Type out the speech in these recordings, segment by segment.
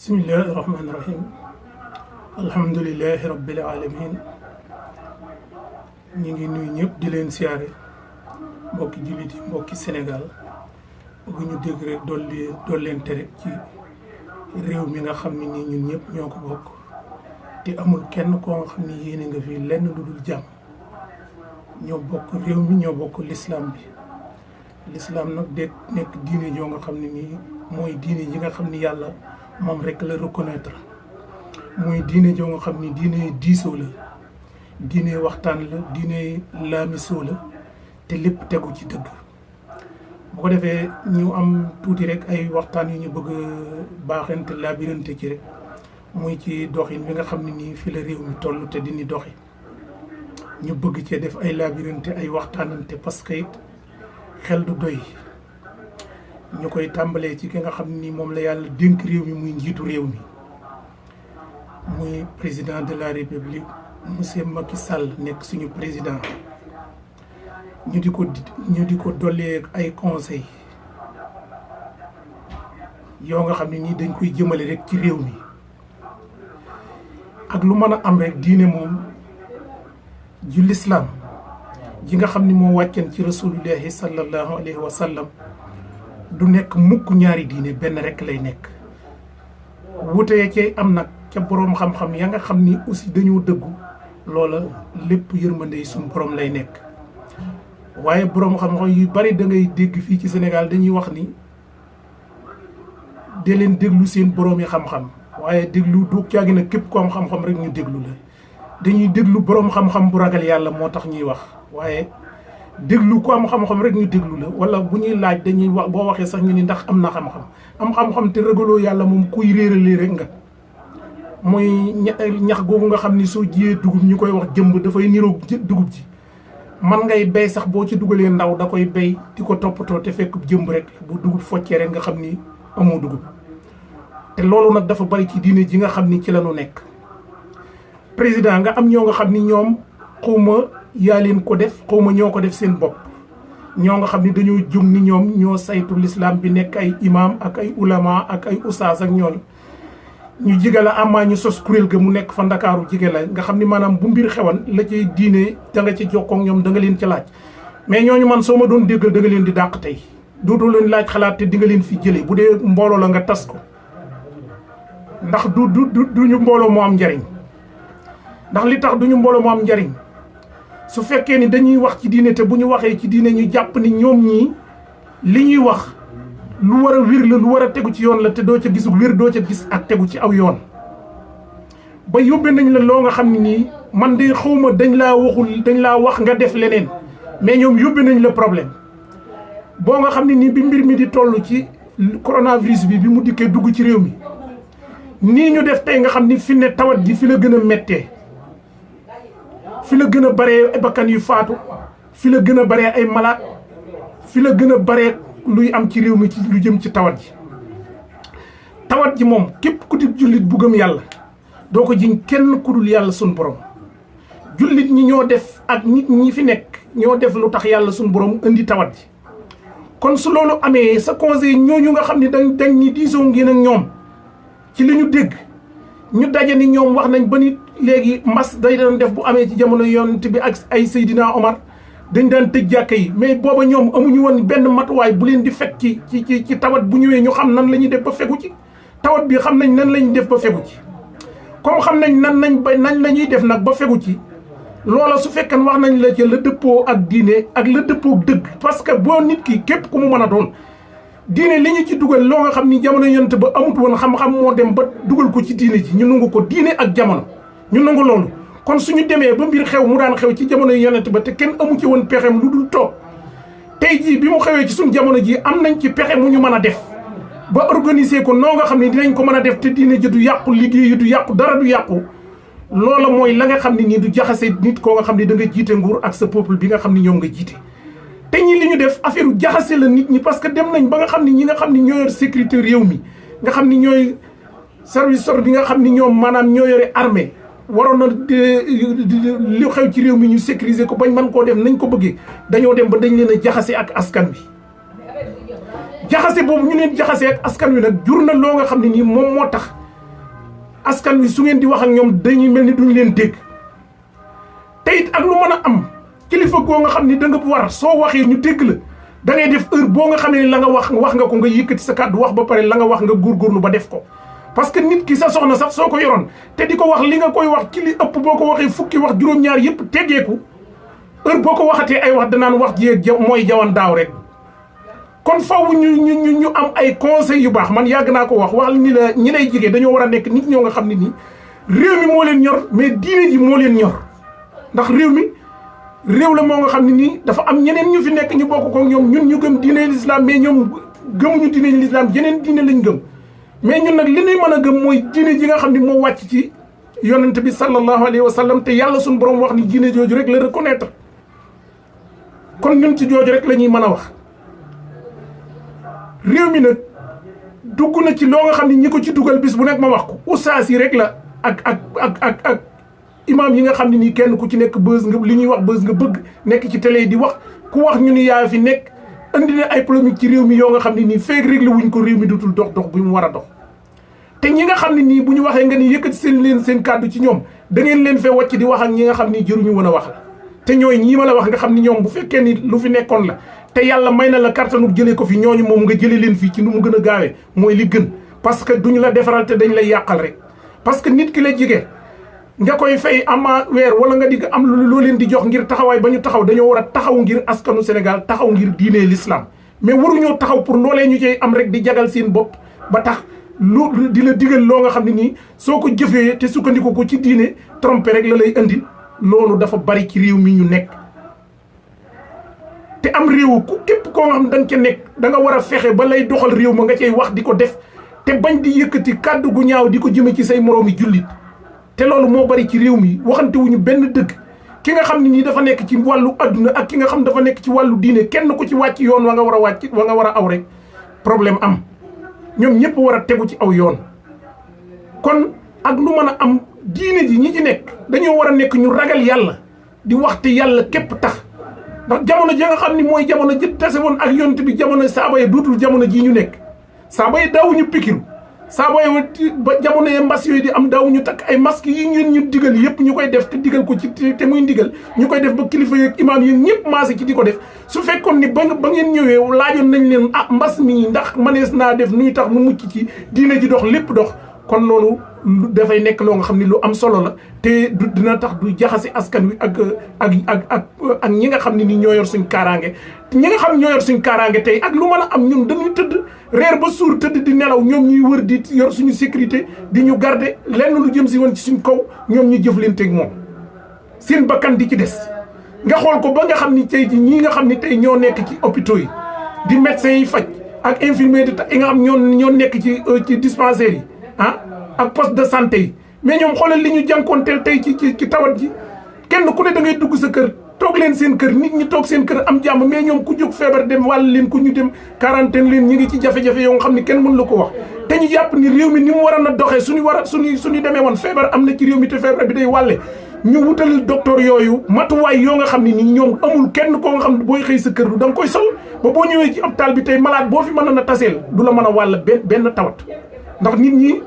bismillahi rahmaani rahim alhamdulilahi rabbil alamin ñu ngi nuyu ñëpp di leen siyaare mbokki jullit yi mbokki Sénégal bëgg ñu dégg rek dool leen tere ci réew mi nga xam ne nii ñun ñëpp ñoo ko bokk te amul kenn koo nga xam ne yéene nga fi lenn lu dul jàmm. ñoo bokk réew mi ñoo bokk l'islam bi l'islam nag de nekk diine joo nga xam ne nii mooy diine ji nga xam ni yàlla moom rek la reconnaître muy diine joo nga xam ni diine diisoo la diine waxtaan la diine laamisoo la te lépp tegu ci dëgg. bu ko defee ñu am tuuti rek ay waxtaan yu ñu bëgg baaxante labirante ci rek muy ci doxin bi nga xam ne nii fi la réew mi toll te dini doxi ñu bëgg cee def ay labirante ay waxtaanante parce que it xel du doy ñu koy tàmbalee ci ki nga xam ni moom la yàlla dénk réew mi muy njiitu réew mi muy président de la république monsieur Macky Sall nekk suñu président ñu di ko dollee ay conseil yoo nga xam ne nii dañ koy jëmale rek ci réew mi ak lu mën a am rek diine moom ju lislaam ji nga xam ni moo wàcceen ci rasulullahi sallallahu alayhi wa sallam du nekk mukk ñaari diine benn rek lay nekk wutee cay am nag ca boroom xam-xam ya nga xam ni aussi dañoo dëggu loola lépp yërmande yi suñu boroom lay nekk. waaye boroom xam-xam yu bari da ngay dégg fii ci Sénégal dañuy wax ni de leen déglu seen boroom yi xam-xam waaye déglu du caagi na képp ko am xam-xam rek ñu déglu la dañuy déglu boroom xam-xam bu ragal yàlla moo tax ñuy wax waaye déglu ku am xam-xam rek ñu déglu la wala bu ñuy laaj dañuy wax boo waxee sax ñu ni ndax am na xam-xam am xam-xam te ragaloo yàlla moom kuy réeralee rek nga mooy ñax googu nga xam ni soo jiyee dugub ñu koy wax jëmb dafay niroog dugub ji man ngay bay sax boo ci dugalee ndaw da koy bay di ko toppatoo te fekk jëmb rek bu dugub foccee rek nga xam ni amoo dugub te loolu nag dafa bari ci diine ji nga xam ni ci la ñu nekk. président nga am ñoo nga xam ni ñoom xawma yaa leen ko def xawma ñoo ko def seen bopp ñoo nga xam ni dañoo jóg ni ñoom ñoo saytu l'islam bi nekk ay imam ak ay ulama ak ay ustaas ak ñooñu ñu jige la amaa ñu sos kuréel ga mu nekk fa Ndakaaru jige la nga xam ni maanaam bu mbir xewan la cay diine da nga ci jokkoo ak ñoom da nga leen ci laaj mais ñooñu man soo ma doon déggal da nga leen di dàq tey dootoo leen laaj xalaat te di nga leen fi jëlee bu dee mbooloo la nga tas ko ndax duñu mbooloo moo am njariñ ndax li tax duñu mbooloo moo am njariñ su fekkee ni dañuy wax ci diine te bu ñu waxee ci diine ñu jàpp ni ñoom ñii li ñuy wax lu war a wir la lu war a tegu ci yoon la te doo ca gis wir doo ca gis ak tegu ci aw yoon ba yóbbee nañ la loo nga xam ne nii man de xawma dañ laa wax nga def leneen mais ñoom yóbbee nañ la problème boo nga xam ne nii bi mbir mi di toll ci coronavirus bi mu dikkee dugg ci réew mi nii ñu def tey nga xam ni fi ne tawat ji fi la gën a méttee fi la gën a baree bakkan yu faatu fi la gën a baree ay malade fi la gën a baree luy am ci réew mi ci lu jëm ci tawat ji moom képp ku di jullit bu gëm yàlla doo ko jiñ kenn ku dul yàlla suñ borom jullit ñi ñoo def ak nit ñi fi nekk ñoo def lu tax yàlla suñ borom indi tawat ji kon su loolu amee sa conseil ñooñu nga xam ne dañ ni diisoo ngeen ak ñoom ci li ñu dégg ñu daje ni ñoom wax nañ ba nit léegi mbas day doon def bu amee ci jamono yonent bi ak ay Seydina Omar dañ daan tëj jàkka yi mais booba ñoom amuñu woon benn matuwaay bu leen di fekk ci tawat bu ñëwee ñu xam nan la ñuy def ba fegu ci tawat bi xam nañ nan la ñuy def ba fegu ci comme xam nañ nañ la ñuy def nag ba fegu ci loola su fekkee wax nañ la ci la dëppoo ak diine ak la dëppoo ak dëgg parce que boo nit ki képp ku mu mën a doon diine li ñu ci dugal loo nga xam ni jamono yonent ba amut woon xam-xam moo dem ba dugal ko ci diine ji ñu nangu ko diine ak jamono ñu nangu loolu kon suñu demee ba mbir xew mu daan xew ci jamono yonent ba te kenn amu ci woon pexem lu dul toog tey jii bi mu xewee ci suñu jamono ji am nañ ci pexe mu ñu mën a def ba organiser ko noo nga xam ne dinañ ko mën a def te diine ji du yàqu liggéey yi du yàqu dara du yàqu loola mooy la nga xam ne nii du jaxase nit koo nga xam ne da nga jiite nguur ak sa peuple bi nga xam ne ñoom nga jiite te ñi li ñu def affaire jaxase la nit ñi parce que dem nañ ba nga xam ne ñi nga xam ne ñoo yor sécurité réew mi nga xam ne ñooy service bi nga xam ne ñoom maanaam ñoo yore armée waroon na li xew ci réew mi ñu sécuriser ko bañ mën koo def nañ ko bëggee dañoo dem ba dañ leen a jaxase ak askan bi jaxase boobu ñu leen jaxase ak askan wi nag jur na loo nga xam ne nii moom moo tax askan wi su ngeen di wax ak ñoom dañuy mel ni duñ leen dégg te it ak lu mën a am kilifa goo nga xam ni da nga war soo waxee ñu dégg la da ngay def heure boo nga xamee ni la nga wax nga ko nga yëkkati sa kàddu wax ba pare la nga wax nga góorgóorlu ba def ko. parce que nit ki sa soxna sax soo ko yoroon te di ko wax li nga koy wax ci li ëpp boo ko waxee fukki wax juróom-ñaar yëpp teggeeku heure boo ko waxatee ay wax danaan wax ji mooy jawan daaw rek. kon faw ñu am ay conseils yu baax man yàgg naa ko wax ni la ñi lay jigee dañoo war a nekk nit ñoo nga xam ne nii réew mi moo leen ñor mais diine ji moo leen ñor ndax réew la moo nga xam ne nii dafa am ñeneen ñu fi nekk ñu bokk ko ñoom ñun ñu gëm diine l'islam mais ñoom gëmuñu diine l'islam yeneen diine lañ gëm mais ñun nag li ñuy mën a gëm mooy diine ji nga xam ne moo wàcc ci yonent bi sallallahu alayhi wa sallam te yàlla suñu borom wax ni diine jooju rek la reconnaître kon ñun ci jooju rek la ñuy mën a wax. réew mi nag dugg na ci loo nga xam ne ñi ko ci dugal bis bu nekk ma wax ko ustaas yi rek la ak imaam yi nga xam ne nii kenn ku ci nekk bës nga li ñuy wax bës nga bëgg nekk ci télé yi di wax ku wax ñu ni yaa fi nekk andi na ay polémique ci réew mi yoo nga xam ne nii feeg réglé wuñ ko réew mi dutul dox bu mu war a dox. te ñi nga xam ne nii bu ñu waxee nga ni yëkkati seen kàddu ci ñoom da ngeen leen fee wàcc di wax ak ñi nga xam ni jëruñu woon a wax la te ñooy ñii ma la wax nga xam ni ñoom bu fekkee ni lu fi nekkoon la te yàlla may na la kartanu jëlee ko fi ñooñu moom nga jëlee leen fii ci nu mu gën a gaawee mooy li gën parce que duñu la defaral te dañ lay yàqal rek. parce que nit ki la jige nga koy fay ama weer wala nga di am loo leen di jox ngir taxawaay ba ñu taxaw dañoo war a taxaw ngir askanu Sénégal taxaw ngir diine l'islam mais waruñoo taxaw pour loolee ñu cay am rek di jagal seen bopp ba tax lu di la digal loo nga xam ne nii soo ko jëfee te sukkandiku ko ci diine trompé rek la lay indil loolu dafa bari ci réew mi ñu nekk. te am réew ku képp koo nga xam da nga ca nekk da nga war a fexe ba lay doxal réew ma nga cay wax di ko def te bañ di yëkkati kàddu gu ñaaw di ko jëme ci say moroomi jullit te loolu moo bari ci réew mi waxante wuñu benn dëgg ki nga xam ne nii dafa nekk ci wàllu adduna ak ki nga xam dafa nekk ci wàllu diine kenn ku ci wàcc yoon wa nga war a wàcc wa nga war a aw rek problème am ñoom ñëpp war a tegu ci aw yoon. kon ak lu mën a am diine ji ñi ci nekk dañoo war a nekk ñu ragal yàlla di waxte yàlla képp tax. ndax jamono ji nga xam ni mooy jamono ji tase woon ak yonent bi jamono saaba yi dootul jamono jii ñu nekk saaba yi daawuñu pikiru saaba yi ba jamono yee mbas yooyu di am daawuñu takk ay masque yi ngeen ñu digal yëpp ñu koy def te digal ko ci te muy ndigal ñu koy def ba kilifa yeeg imaam yi ñëpp maase ci di ko def su fekkoon ni ba ngeen ñëwee laajoon nañ leen mbas mi ndax manees naa def nuy tax nu mucc ci diine ji dox lépp dox kon loolu dafay nekk loo nga xam ni lu am solo la te du dina tax du jaxase askan wi ak ñi nga xam ne ni ñoo yor suñ kaaraange ñi nga xam ñoo yor suñ kaaraange tey ak lu mën a am ñun dañuy tëdd reer ba suur tëdd di nelaw ñoom ñuy wër di yor suñu sécurité di ñu garder lenn lu jëm si woon ci suñ kaw ñoom ñu jëflanteeg moom seen bakkan di ci des nga xool ko ba nga xam ni tey ji ñii nga xam ni tey ñoo nekk ci hôpitaux yi di médecins yi faj ak infirmiers yi nga xam ñoo nekk ci dispensaires yi ak poste de santé yi mais ñoom xoolal li ñu jànkoonteel tey ci tawat ji kenn ku ne da ngay dugg sa kër toog leen seen kër nit ñi toog seen kër am jàmm mais ñoom ku jóg feebar dem wàll leen ku ñu dem quarantaine leen ñi ngi ci jafe-jafe yoo nga xam ni kenn mën la ko wax te ñu jàpp ni réew mi ni mu war a na doxee suñu demee woon feebar am na ci réew mi te feebar bi day wàlle ñu wutal docteur yooyu matuwaay yoo nga xam ne nii ñoom amul kenn koo nga xam ne booy xëy sa kër du da nga koy sol ba boo ñëwee ci hôpital bi tey malade boo fi mën a taseel du la mën a wàll benn tawat ndax nit ñi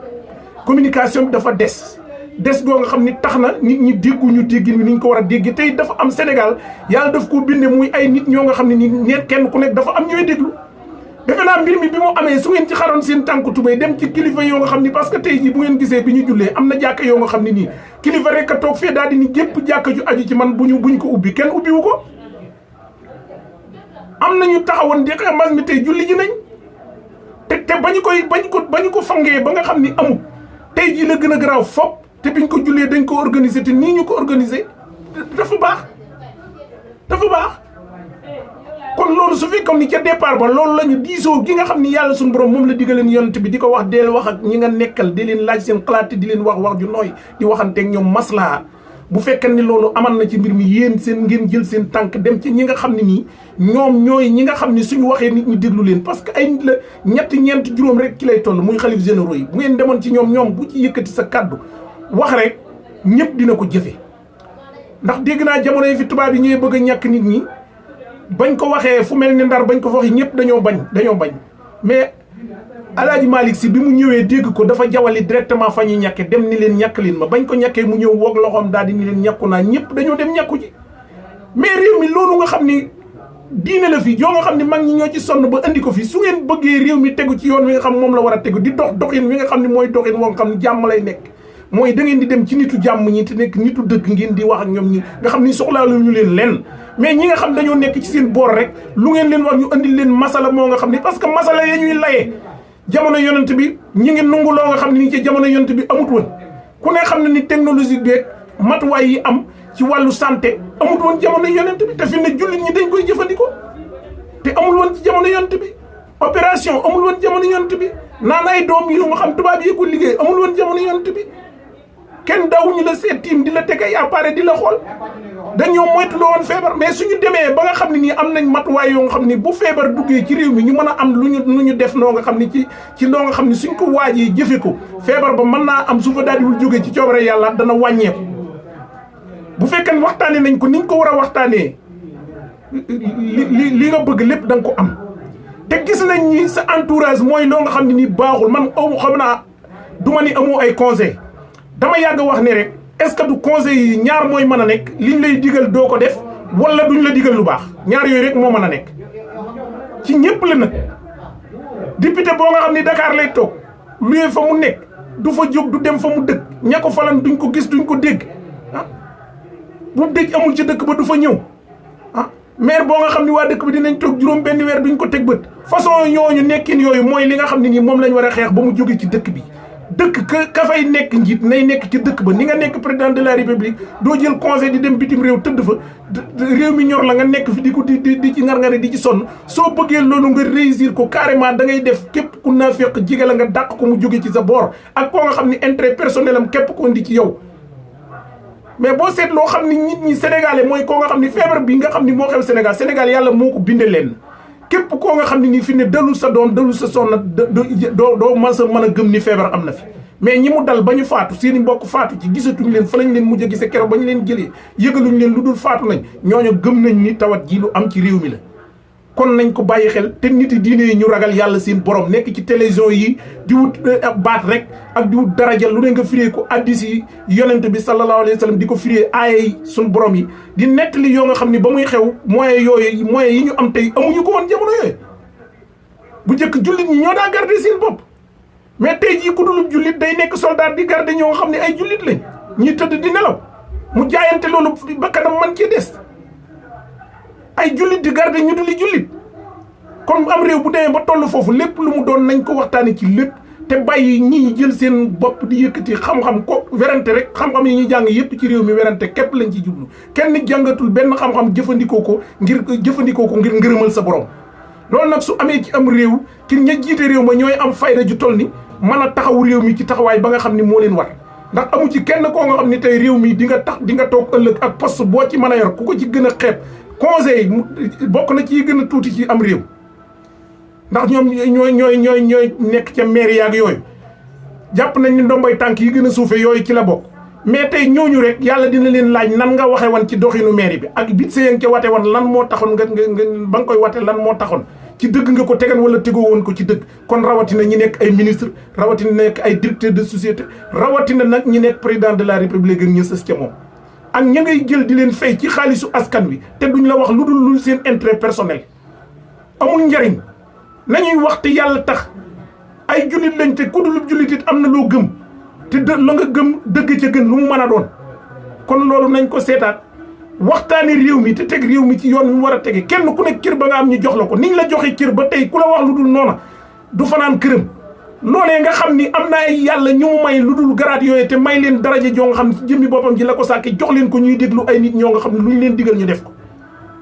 communication bi dafa des goo nga xam ni tax na nit ñi dégguñu déggin wi ni ñu ko war a dégg tey dafa am Sénégal yàlla daf koo binde muy ay nit ñoo nga xam ne ni kenn ku nekk dafa am ñooy déglu defe naa mbir mi bi mu amee su ngeen ci xaroon seen tànk tubéy dem ci kilifa yoo nga xam ni parce que tey jii bu ngeen gisee bi ñu jullee am na jàkka yoo nga xam ne nii kilifa rek a toog fee daal di ni gépp jàkka ju aju ci man buñ ko ubbi kenn ubbiwu ko am nañu taxawoon di mbas mi tey julli ji nañ te bañu ko fangee ba nga xam ni amul tey jii la gën a garaaw fop te biñ ko jullee dañ ko organiser te nii ñu ko organiser dafa baax kon loolu su fekkoon ni ca départ ba loolu la ñu diisoo gi nga xam ni yàlla suñu borom moom la digaleen yonent bi di ko wax deel wax ak ñi nga nekkal di leen laaj seen xalaat di leen wax ju nooy di waxanteeg ñoom maslaa bu fekkee ni loolu amal na ci mbir mi yéen seen ngeen jël seen tànk dem ci ñi nga xam ne nii ñoom ñooy ñi nga xam ne suñu waxee nit ñi déglu leen parce que ay nit la ñeent juróom rek ki lay toll muy xalif généraux yi bu ngeen demoon ci ñoom bu ci yëkkati sa kàddu wax rek ñëpp dina ko jëfe ndax dégg naa jamono yi fi tubaab yi ñooy bëgg a ñàkk nit ñi bañ ko waxee fu mel ni Ndar bañ ko fa waxee ñëpp dañoo bañ mais Alaaji Malick Sy bi mu ñëwee dégg ko dafa jawali directement fa ñuy ñàkke dem ni leen ñàkk leen ma bañ ko ñàkkee mu ñëw woog loxoom daal di ni leen ñàkku naa ñëpp dañoo dem ñàkku ji mais réew mi loolu nga xam ni diine la fi yoo nga xam ne mag ñi ñoo ci sonn ba andi ko fi su ngeen bëggee réew mi tegu ci yoon wi nga xam moom la war a tegu di doxin wi nga xam ne mooy doxin woo nga xam ne jàmm lay nekk mooy da ngeen di dem ci nitu jàmm ñi te nekk nitu dëgg ngeen di wax ak ñoom ñi nga xam ni soxlaalu ñu leen lenn mais ñi nga xam dañoo nekk ci seen boor rek lu ngeen leen wax ñu andil leen masala moo nga xam ne parce que masala ya ñuy layee jamono yonent bi ñi ngi nungu loo nga xam ne ni ci jamono yonent bi amut woon ku ne xam ne ni technologie beeg matuwaay yi am ci wàllu santé amut woon jamono yonent bi te fi ne jullit ñi dañ koy jëfandikoo te amul woon ci jamono yonent bi opération amul woon jamono yonent bi naan ay doom yi nga xam tubaab yi ko liggéey amul woon jamono yonent bi kenn daawuñu la seet tiim di la teg ay appareil di la xool dañoo moytuloo woon feebar mais suñu demee ba nga xam ne nii am nañ matuwaay yoo nga xam ni bu feebar duggee ci réew mi ñu mën a am lu ñu def noo nga xam ni ci loo nga xam ni suñ ko waajee jëfe ko feebar ba mën naa am su fa daal diwul jógee ci coobare yàlla dana wàññeeku bu fekkee waxtaanee nañ ko niñ ko war a waxtaanee li nga bëgg lépp da nga ko am te gis nañ ni sa entourage mooy loo nga xam ne nii baaxul man xam naa du ma ni amoo ay conseil dama yàgg wax ne rek est-ce que du conseil yi ñaar mooy mën a nekk liñ lay digal doo ko def wala duñ la digal lu baax ñaar yooyu rek moo mën a nekk ci ñëpp la nag député boo nga xam ni Dakar lay toog luy fa mu nekk du fa jóg du dem fa mu dëkk ña ko falan duñ ko gis duñ ko dégg ah bu dëj amul ci dëkk ba du fa ñëw ah maire boo nga xam ni waa dëkk bi dinañ toog juróom benn weer duñ ko teg bët façon ñooñu nekkin yooyu mooy li nga xam ne nii moom lañ war a xeex ba mu jóge ci dëkk bi dëkk ka fay nekk njiit nay nekk ci dëkk ba ni nga nekk président de la république doo jël conseil di dem bitim réew tëdd fa réew mi ñor la nga nekk fi di ko di ci ngar-ngari di ci sonn soo bëggee loolu nga réussir ko carrément da ngay def képp ku naafeq jige la nga dàq ko mu jóge ci sa boor ak koo nga xam ne intérêt personnel am képp ko indi ci yow mais boo seet loo xam ne nit ñi sénégalais mooy koo nga xam ne feebar bi nga xam ne moo xew Sénégal yàlla moo ko binde leen képp koo nga xam ne nii fi ne dalul sa doom dalul sa soxna doo mën a gëm ni feebar am na fi mais ñi mu dal ba ñu faatu seeni mbokk faatu ci gisatuñ leen fa lañ leen mujj a gise keroog ba ñu leen jëlee yëgaluñ leen lu dul faatu nañ ñooñu gëm nañ ni tawat ji lu am ci réew mi la kon nañ ko bàyyi xel te nit yi diine yi ñu ragal yàlla seen borom nekk ci télévision yi di wut baat rek ak di wut daraja lu ne nga firee ko addis yi yonent bi sallallahu alayhi wa sallam di ko firee aaya yi suñ borom yi di nettali yoo nga xam ni ba muy xew moyens yi ñu am tey amuñu ko woon jamono yooyu bu njëkk jullit ñi ñoo daa garder seen bopp mais tey jii ku dul jullit day nekk soldat di garder ñoo nga xam ne ay jullit lañ ñuy tëdd di nelaw mu jaayante loolu ba kanam man cee des ay jullit di garder ñu duli jullit kon am réew bu demee ba toll foofu lépp lu mu doon nañ ko waxtaane ci lépp te bàyyi ñi jël seen bopp di yëkkati xam-xam ko werante rek xam-xam yi ñuy jàng yépp ci réew mi werante képp lañ ci jublu kenn jàngatul benn xam-xam jëfandikoo ko ngir ngërëmal sa borom loolu nag su amee ci am réew ci ña jiite réew ma ñooy am fayda ju toll ni mën a taxaw réew mi ci taxawaay ba nga xam ni moo leen war ndax amu ci kenn koo nga xam ni tey réew mi di nga toog ëllëg ak poste boo ci mën a yor ku ko ci gën a xeeb conseil bokk na ci gën a tuuti ci am réew ndax ñoom ñooy nekk ca maire yaag yooyu jàpp nañ ni ndombay tànk yi gën a suufe yooyu ci la bokk mais tey ñooñu rek yàlla dina leen laaj nan nga waxe woon ci doxinu maire bi ak bit sa ca wate woon lan moo taxoon nga ba nga koy wate lan moo taxoon ci dëgg nga ko tegan wala tegoo woon ko ci dëgg kon rawatina ñi nekk ay ministre rawatina nekk ay directeur de société rawatina nag ñi nekk président de la république ak ñi sës ca moom ak ña ngay jël di leen fay ci xaalisu askan wi te duñ la wax lu dul lu seen intérêt personnel amul njariñ nañuy wax te yàlla tax ay jullit lañ te ku dul jullit it am na loo gëm te la nga gëm dëgg ca gën lu mu mën a doon kon loolu nañ ko seetaat waxtaani réew mi te teg réew mi ci yoon mi mu war a tege kenn ku nekk cër ba nga am ñu jox la ko niñ la joxe cër ba tey ku la wax lu dul noona du fanaan këram noonee nga xam ni am na ay yàlla ñu mu may lu dul garaat yooyu te may leen daraja joo nga xam ne ci jëmmi boppam ji la ko sàkke jox leen ko ñuy déglu ay nit ñoo nga xam ne lu ñu leen digal ñu def ko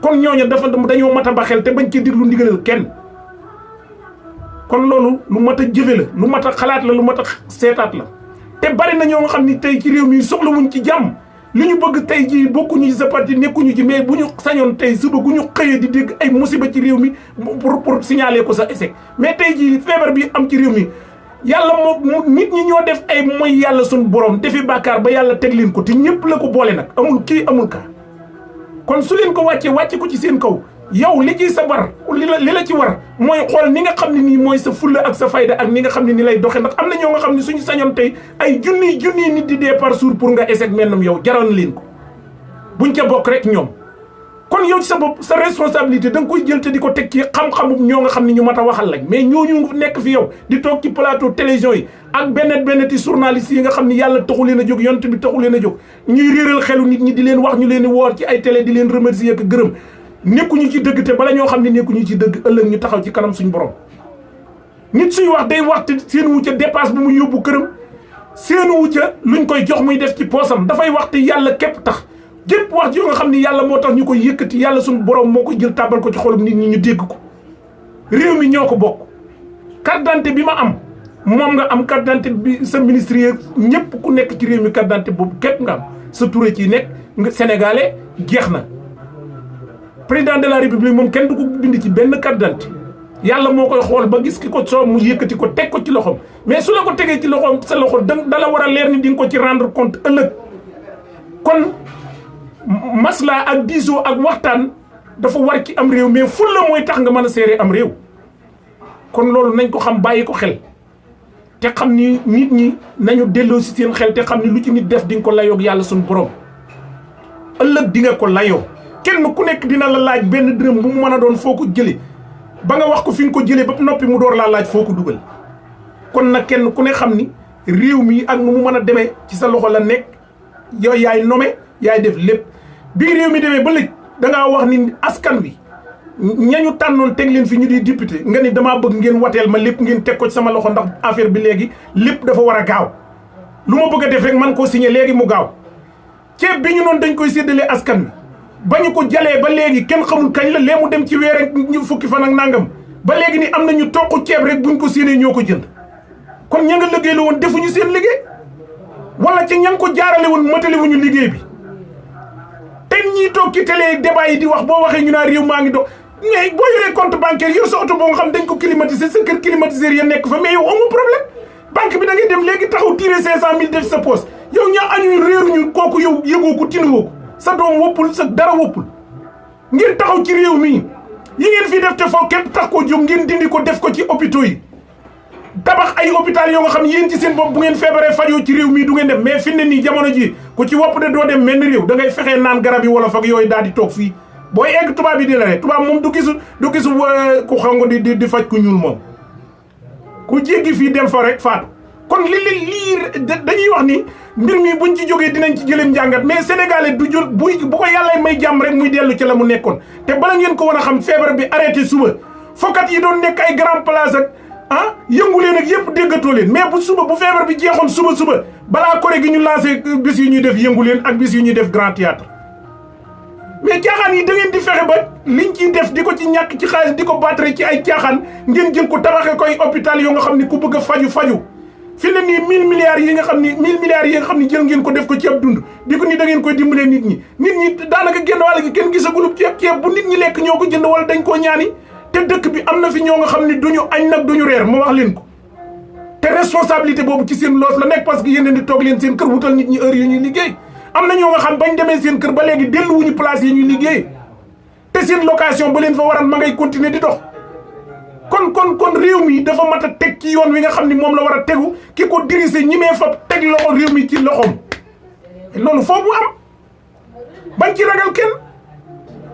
kon ñooñu dañoo mat a ba xel te bañ ci déglu ndigalal kenn kon loolu lu mat a jëfe la lu mat a xalaat la lu mat a seetaat la te bari na ñoo nga xam ni tey ci réew mi soxlawuñ ci jàmm li ñu bëgg tey jii bokkuñu ci sa parti nekkuñu ci mais bu ñu sañoon tey suba gu ñu xëyee di dégg ay musiba ci réew mi pour signaler ko sa échec mais tey jii feebar bi am ci réew mi yàlla moo nit ñi ñoo def ay mooy yàlla suñu borom defi bàkkaar ba yàlla teg leen ko te ñëpp la ko boole nag amul kii amul ka kon su leen ko wàccee wàcce ko ci seen kaw yow li ci sa war li la ci war mooy xool ni nga xam ne nii mooy sa fulla ak sa fayda ak ni nga xam ne ni lay doxe ndax am na ñoo nga xam ne suñu sañoon tey ay junniy nit di dee par jour pour nga échec mennum yow jaral leen ko buñ ca bokk rek ñoom. kon yow ci sa bopp sa responsabilité da nga koy jël te di ko teg ci xam-xamu ñoo nga xam ne ñu mat a waxal lañ mais ñooñu nekk fi yow di toog ci plateau télévision yi ak benn ti journalistes yi nga xam ne yàlla taxu leen a jóg yonent bi taxu leen a jóg ñuy réeral xelu nit ñi di leen wax ñu leen di woor ci ay télé di leen remercier ak gërëm nekkuñu ci dëgg te bala ñoo xam ne nekkuñu ci dëgg ëllëg ñu taxaw ci kanam suñu borom. nit suy wax day wax te seen wu ca dépasse bu mu yóbbu këram seen wu ca luñ koy jox muy def ci poosam dafay wax te yàlla képp tax. jëpp wax yoo nga xam ni yàlla moo tax ñu koy yëkkati yàlla suñu borom moo ko jël tàbbal ko ci xolum nit ñi ñu dégg ko réew mi ñoo ko bokk carte d'identité bi ma am moom nga am carte d'identité bi sa ministre yi ñëpp ku nekk ci réew mi carte d'identité boobu képp nga am sa turé ci nekk nga sénégalais jeex na président de la république moom kenn du ko bind ci benn carte d'identité yàlla moo koy xool ba gis ki ko soo mu yëkkati ko teg ko ci loxoom mais su la ko tegee ci loxoom sa loxo dala war a leer ni di nga ko ci rendre compte ëllëg kon masla ak diisoo ak waxtaan dafa war ci am réew mais fulla mooy tax nga mën a seere am réew kon loolu nañ ko xam bàyyi ko xel te xam ni nit ñi nañu delloo si seen xel te xam ni lu ci nit def di nga ko layoog yàlla suñu borom ëllëg di nga ko layoo kenn ku nekk dina la laaj benn dërëm bu mu mën a doon foo ko jëlee ba nga wax ko fi nga ko jëlee ba noppi mu door laa laaj foo ko dugal kon nag kenn ku ne xam ni réew mi ak nu mu mën a demee ci sa loxo la nekk yow yaay nome yaay def lépp bii réew mi demee ba léegi da ngaa wax ni askan wi ñañu tànnoon teg leen fi ñu di député nga ni damaa bëgg ngeen wateel ma lépp ngeen teg ko ci sama loxo ndax affaire bi léegi lépp dafa war a gaaw lu ma bëgg a def rek man koo signé léegi mu gaaw ceeb bi ñu noonu dañ koy séddalee askan wi ba ñu ko jalee ba léegi kenn xamul kañ la lee mu dem ci weer ñu fukki fan ak nangam ba léegi ni am na ñu toq ceeb rek buñ ko séenee ñoo ko jënd kon ña nga liggéey la woon defuñu seen liggéey wala ci ña nga ko jaarale woon matale wuñu liggéey bi te ñii toog ci télé débat yi di wax boo waxee ñu naa réew maa ngi dox mais boo yoree compte bancaire yor sa oto boo nga xam dañ ko climatiser sa kër climatiseur ya nekk fa mais yow amoo problème banque bi da ngay dem léegi taxaw tiré 500000 def sa poche yow ñaa añuy réeruñu kooku yow yëgoo ko tinuwoo ko sa doom woppul sa dara woppul ngeen taxaw ci réew mi yi ngeen fii def te foo képp tax koo jóg ngeen dindi ko def ko ci hôpitaux yi tabax ay hôpital yoo nga xam yéen ci seen bopp bu ngeen feebaree fajoo ci réew mii du ngeen dem mais fi ne nii jamono ji ku ci wopp de doo dem menn réew da ngay fexee naan garab yi wolof ak yooyu daal di toog fii booy egg tubaab yi di la rek tubaab moom du gisu ku xongo di faj ku ñuul moom ku jéggi fii dem fa rek faatu kon lii dañuy wax ni mbir mi buñ ci jógee dinañ ci jëleem njàngat mais sénégalais du jël bu ko yàlla may jàmm rek muy dellu ci la mu nekkoon te bala ngeen ko war a xam feebar bi arrêté suba fokkat yi doon nekk ay grand place ak yëngu leen ak yëpp déggatoo leen mais bu suba bu feebar bi jeexoon suba balaa koré gi ñu lancé bis yu ñuy def yëngu leen ak bis yu ñuy def grand théâtre mais caaxaan yi da ngeen di fexe ba liñ ciy def di ko ci ñàkk ci xaalis di ko battre ci ay caaxaan ngeen jël ko tabaxee koy hôpital yoo nga xam ni ku bëgg a faju fi ne nii 1000 milliards yi nga xam ni 1000 milliards yi nga xam ni jël ngeen ko def ko ci ab dund di ko ni da ngeen koy dimbalee nit ñi daanaka génn wàll gi kenn gisagulub ceeb bu nit ñi lekk ñoo ko jënd wala dañ koo ñaani te dëkk bi am na fi ñoo nga xam ni duñu añ nag duñu reer ma wax leen ko te responsabilité boobu ci seen loos la nekk parce que yéen di toog leen seen kër wutal nit ñi heure yu ñuy liggéey am na ñoo nga xam bañ demee seen kër ba léegi delluwuñu place yi ñuy liggéey te seen location ba leen fa waral ma ngay continuer di dox kon réew mi dafa mat a teg ci yoon wi nga xam ni moom la war a tegu ki ko dirigé ñi mee fa teg loxo réew mi ci loxoom loolu foofu am bañ ci ragal kenn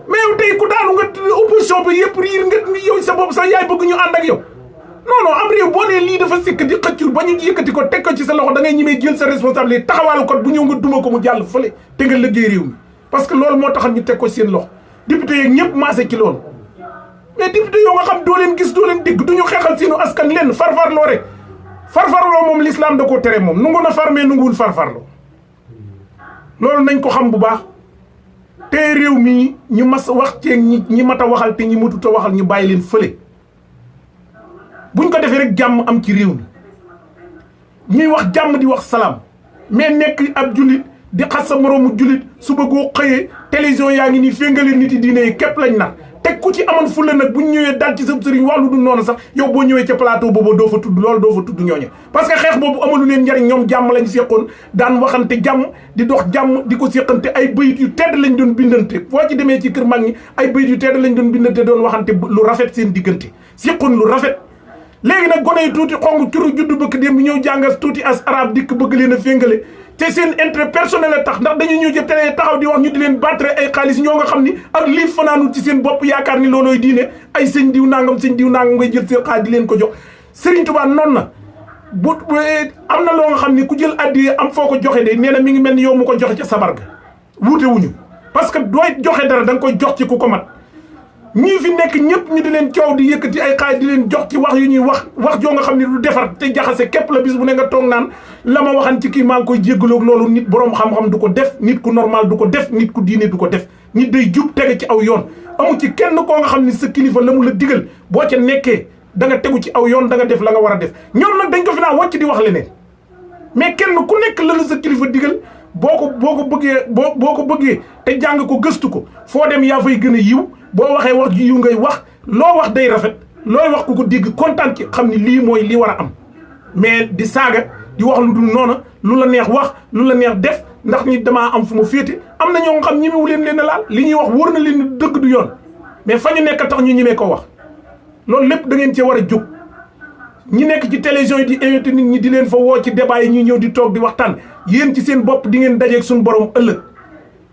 mais yow tey ku daanu nga opposition bi yëpp riir nga yow sa bopp sax yaay bëgg ñu ànd ak yow non am réew boo nee lii dafa sikk di xëccul ba ñu yëkkati ko teg ko ci sa loxo da ngay ñimee jël sa responsabilité taxawaalu ko bu ñëw nga duma ko mu jàll fële te nga liggéey réew mi parce que loolu moo taxal ñu teg ko seen loxo député yeeg ñëpp maase ci loolu mais député yoo nga xam doo leen gis doo leen dégg duñu xeexal seenu askan lenn farfarloo rek farfarloo moom l'islam da koo tere moom nungu na farmee nunguwul farfarloo loolu nañ ko xam bu baax te réew mi ñu mas wax ceeg ñi mat a waxal te ñi matut a waxal ñu bàyyi leen fële buñ ko defee rek jàmm am ci réew mi ñuy wax jàmm di wax salaam mais nekk ab jullit di xas sa moroomu jullit suba goo xëyee télévision yaa ngi nii féngale nit yi diine yi képp lañ nar te te ku ci amoon fulla nag bu ñu ñëwee dal ci sa sëriñ wax lu dul noonu sax yow boo ñëwee ca plateau boobu doo fa tudd loolu doo fa tudd ñooñu parce que xeex boobu amalu leen njariñ ñoom jàmm lañ séqoon daan waxante jàmm di dox jàmm di ko séqante ay bayit yu tedd lañ doon bindante foo ci demee ci kër mag ñi ay bayit yu tedd lañ doon bindante doon waxante lu rafet seen diggante séqoon lu rafet léegi nag gone yi tuuti xong curu juddu bëkk dem bi ñëw jàngas tuuti as arab dikk bëgg leen a féngale te seen intérêt personnel a tax ndax dañuy ñëw ci télé taxaw di wax ñu di leen battre ay xaalis ñoo nga xam ni ak lii fanaanul ci seen bopp yaakaar ni loolooy diine ay sëñ diw nangam ngay jël seen xaalis di leen ko jox Serigne Touba noonu na bu am na loo nga xam ni ku jël addiye am foo ko joxe de nee na mi ngi mel ni yow mu ko joxe ca sabar ga wuute wuñu parce que dooy joxe dara da nga koy jox ci ku ko mat ñii fi nekk ñëpp ñu di leen coow di yëkkati ay xaalis di leen jox ci wax yu ñuy wax joo nga xam ne du defar te jaxase képp la bis bu ne nga toog naan la ma waxan ci kii maa ngi koy jéggaloog loolu nit boroom xam-xam du ko def nit ku normal du ko def nit ku diine du ko def nit day jub tege ci aw yoon amu ci kenn koo nga xam ne sa kilifa la mu la digal boo ca nekkee da nga tegu ci aw yoon da nga def la nga war a def ñoom nag dañ ko fi naa wàcc di wax leneen mais kenn ku nekk la la sa kilifa digal boo ko bëggee te jàng ko gëstu ko foo dem yaa fay gën a yiw boo waxee wax ji yu ngay wax loo wax day rafet looy wax ku ko dégg kontaan ci xam ni lii mooy li war a am mais di saaga di wax lu dul noona lu la neex wax lu la neex def ndax ni damaa am fu ma féete am na ñoo nga xam ñemewu leen a laal li ñuy wax wóor na leen ni dëgg du yoon mais fa ñu nekk tax ñu ñemee ko wax loolu lépp da ngeen cee war a jóg ñi nekk ci télévision yi di invité nit ñi di leen fa woo ci débat yi ñuy ñëw di toog di waxtaan yéen ci seen bopp di ngeen dajeeg suñu borom ëllëg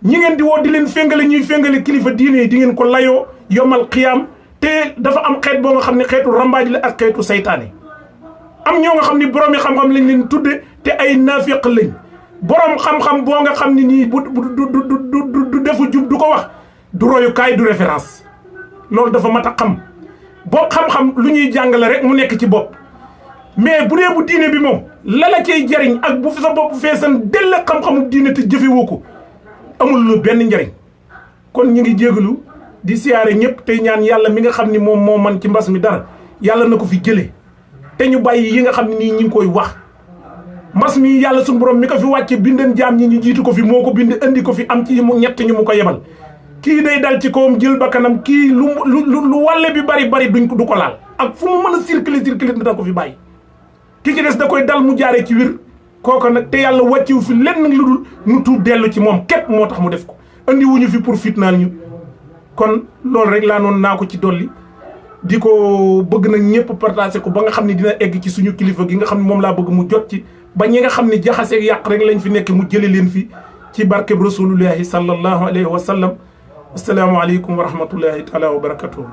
ñi ngeen di woo di leen féngale ñuy féngale kilifa diine yi di ngeen ko layoo yomal xiyaam te dafa am xeet boo nga xam ne xeetu rambaaj la ak xeetu saytaane am ñoo nga xam ni borom yi xam-xam lañ leen tudde te ay naafiq lañ borom xam-xam boo nga xam ne nii du defu jub du ko wax du royukaay du référence loolu dafa mat a xam boo xam-xam lu ñuy jàngale rek mu nekk ci bopp mais bu dee bu diine bi moom la cay jariñ ak bu sa bopp feesan dell xam-xamu diine te jëfewoo ko amul lu benn njariñ kon ñu ngi jégalu di siyaare ñëpp tey ñaan yàlla mi nga xam ni moom moo man ci mbas mi dara yàlla na ko fi jëlee te ñu bàyyi yi nga xam ne nii ñi ngi koy wax mbas mi yàlla suñu borom mi ko fi wàcce bindan jaam ñi ñu jiitu ko fi moo ko bind andi ko fi am ci mu ñett ñu mu ko yebal kii day dal ci kawam jël bakkanam kii lu wàlle bi bari du ko laal ak fu mu mën a circuler dina ko fi bàyyi ki ci des da koy dal mu jaaree ci wir kooku nag te yàlla wàcciwu fi lenn lu dul mu tuub dellu ci moom képp moo tax mu def ko andi wuñu fi pour fitnaal ñu kon loolu rek laa noonu naa ko ci dolli di ko bëgg nag ñëpp partagé ko ba nga xam ne dina egg ci suñu kilifa gi nga xam ne moom laa bëgg mu jot ci ba ñi nga xam ne jaxaseeg yàq rek lañ fi nekk mu jële leen fi ci barkeb rasulullahi sallallahu alayhi wa sallam assalaamu aleykum wa rahmatullahi taala wa barakatuhu